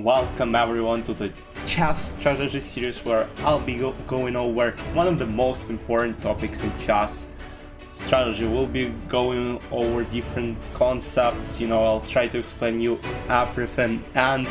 Welcome everyone to the chess strategy series where I'll be going over one of the most important topics in chess strategy. We'll be going over different concepts, I'll try to explain you everything, and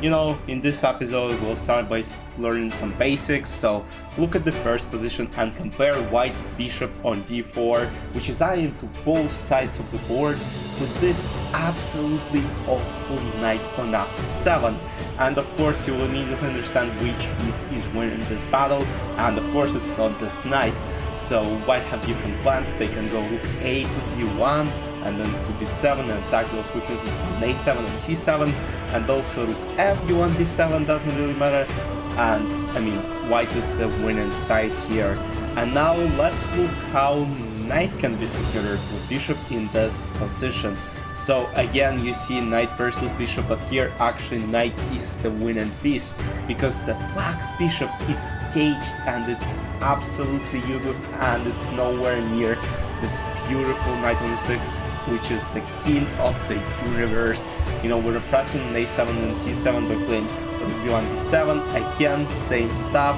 in this episode we'll start by learning some basics. So look at the first position and compare white's bishop on d4, which is eyeing to both sides of the board, to this absolutely awful knight on f7. And of course you will need to understand which piece is winning this battle, and of course it's not this knight. So white have different plans. They can go rook a to d1 and then to b7 and attack those weaknesses on a7 and c7, and also rook f1 b7 doesn't really matter. And white is the winning side here. And now let's look how knight can be superior to bishop in this position. So again, you see knight versus bishop, but here actually knight is the winning piece because the black's bishop is caged and it's absolutely useless, and it's nowhere near this beautiful knight on e6, which is the king of the universe. We're pressing a7 and c7 by playing rook b1 b7. Again, same stuff,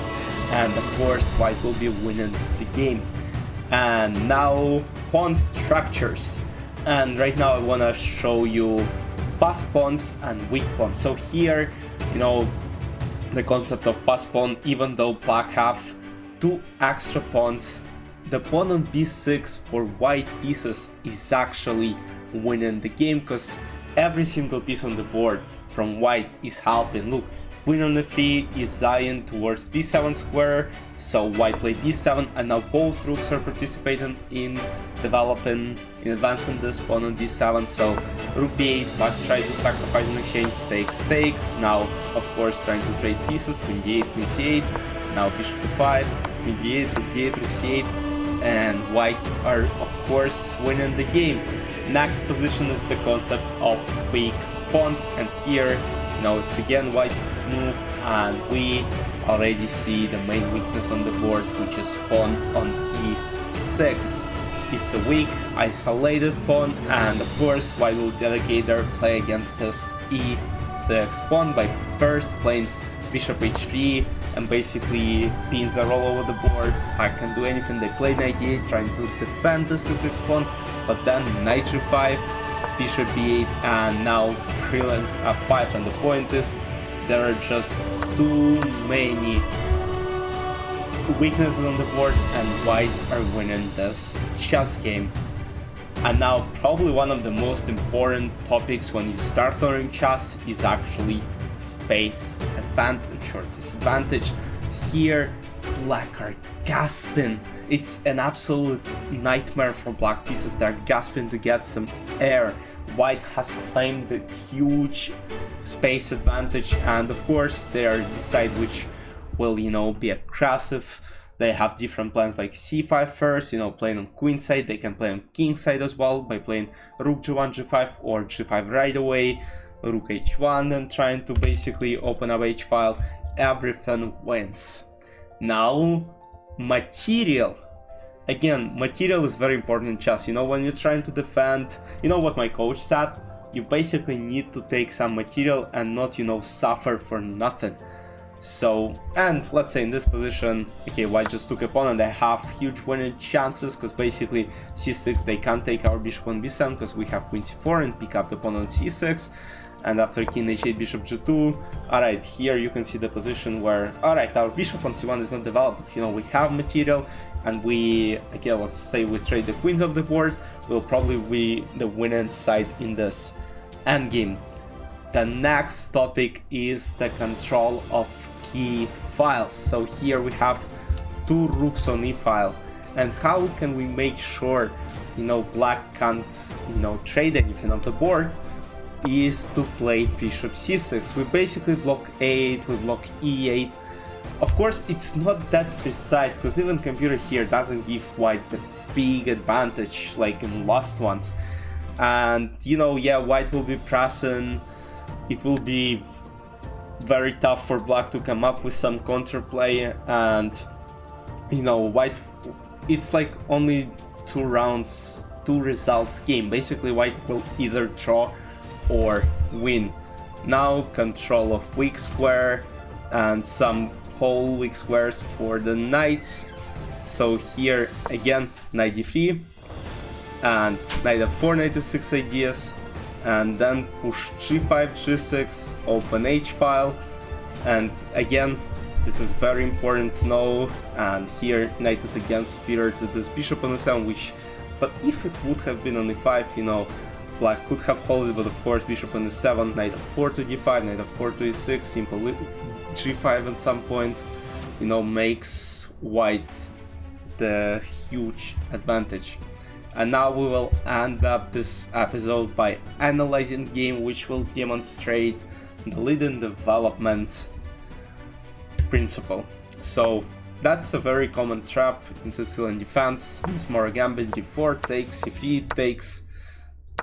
and of course white will be winning the game. And now pawn structures. And right now I want to show you pass pawns and weak pawns. So here, the concept of pass pawn, even though black have two extra pawns, the pawn on b6 for white pieces is actually winning the game, because every single piece on the board from white is helping. Look, queen on e3 is eyeing towards b7 square, so white play b7, and now both rooks are participating in advancing this pawn on b7. So rook b8, black try to sacrifice in exchange, takes. Now of course trying to trade pieces, queen d8, queen c8, now bishop e5, queen b8, rook d8, rook c8, and white are of course winning the game. Next position is the concept of weak pawns, and here it's again white's move, and we already see the main weakness on the board, which is pawn on e6. It's a weak, isolated pawn, and of course white will dedicate their play against this e6 pawn by first playing bishop h3, and basically pins are all over the board. Black can do anything. They play knight e8 trying to defend this e6 pawn, but then knight g5, bishop b8, and now brilliant f5. And the point is, there are just too many weaknesses on the board, and white are winning this chess game. And now probably one of the most important topics when you start learning chess is actually space advantage or disadvantage. Here black are gasping. It's an absolute nightmare for black pieces. They're gasping to get some air. White has claimed the huge space advantage, and of course they are the side which will be aggressive. They have different plans like c5 first, playing on queen side. They can play on king side as well by playing rook g1 g5 or g5 right away, rook h1, and trying to basically open up h-file. Everything wins. Now material. Again, material is very important in chess. When you're trying to defend, what my coach said, you basically need to take some material and not suffer for nothing. So, and let's say in this position, okay, white just took a pawn and they have huge winning chances, because basically c6 they can't take our bishop on b7 because we have queen c4 and pick up the pawn on c6. And after king h8, bishop g2, alright, here you can see the position where, alright, our bishop on c1 is not developed. We have material, and let's say we trade the queens of the board, we'll probably be the winning side in this endgame. The next topic is the control of key files. So here we have two rooks on e-file, and how can we make sure, black can't, trade anything on the board, is to play bishop c6. We basically block a8, we block e8. Of course it's not that precise, because even computer here doesn't give white the big advantage like in last ones. And white will be pressing. It will be very tough for black to come up with some counterplay, and white, it's like only 2 rounds, 2 results game. Basically white will either draw or win. Now control of weak square and some whole weak squares for the knights. So here again knight d3 and knight f4, knight e6 ideas, and then push g5, g6, open h file, and again this is very important to know, and here knight is again superior to this bishop on e7, which, but if it would have been on e5, you know, black could have held it, but of course bishop on e7, knight f4 to d5, knight f4 to e6, simple g5 at some point, you know, makes white the huge advantage. And now we will end up this episode by analyzing the game, which will demonstrate the lead-in development principle. So that's a very common trap in Sicilian defense. More gambit, d4 takes, c3 takes,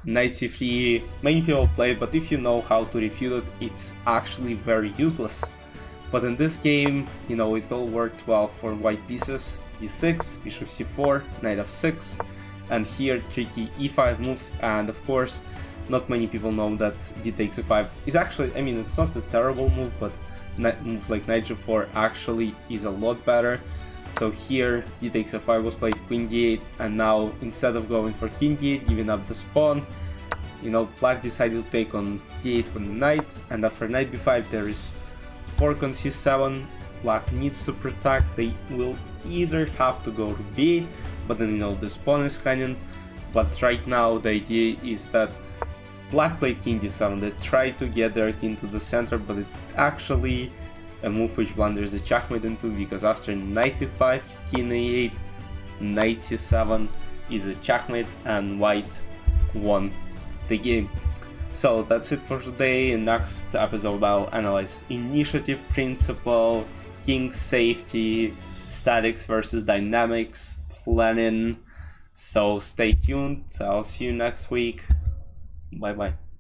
knight c3. Many people play, but if you know how to refute it, it's actually very useless. But in this game, you know, it all worked well for white pieces. d6, bishop c4, knight f6, and here tricky e5 move, and of course not many people know that d takes e5 is actually, I mean, it's not a terrible move, but moves like knight g4 actually is a lot better. So here d takes f5 was played, queen d8, and now instead of going for king d8, giving up the pawn, you know, black decided to take on d8 with the knight, and after knight b5 there is fork on c7. Black needs to protect. They will either have to go to b8, but then, you know, this pawn is hanging. But right now the idea is that black played king d7. They tried to get their king to the center, but it actually a move which blunders the checkmate into, because after knight e5, king a8, knight c7 is a checkmate, and white won the game. So that's it for today. In next episode I'll analyze initiative principle, king safety, statics versus dynamics, planning. So stay tuned. I'll see you next week. Bye bye.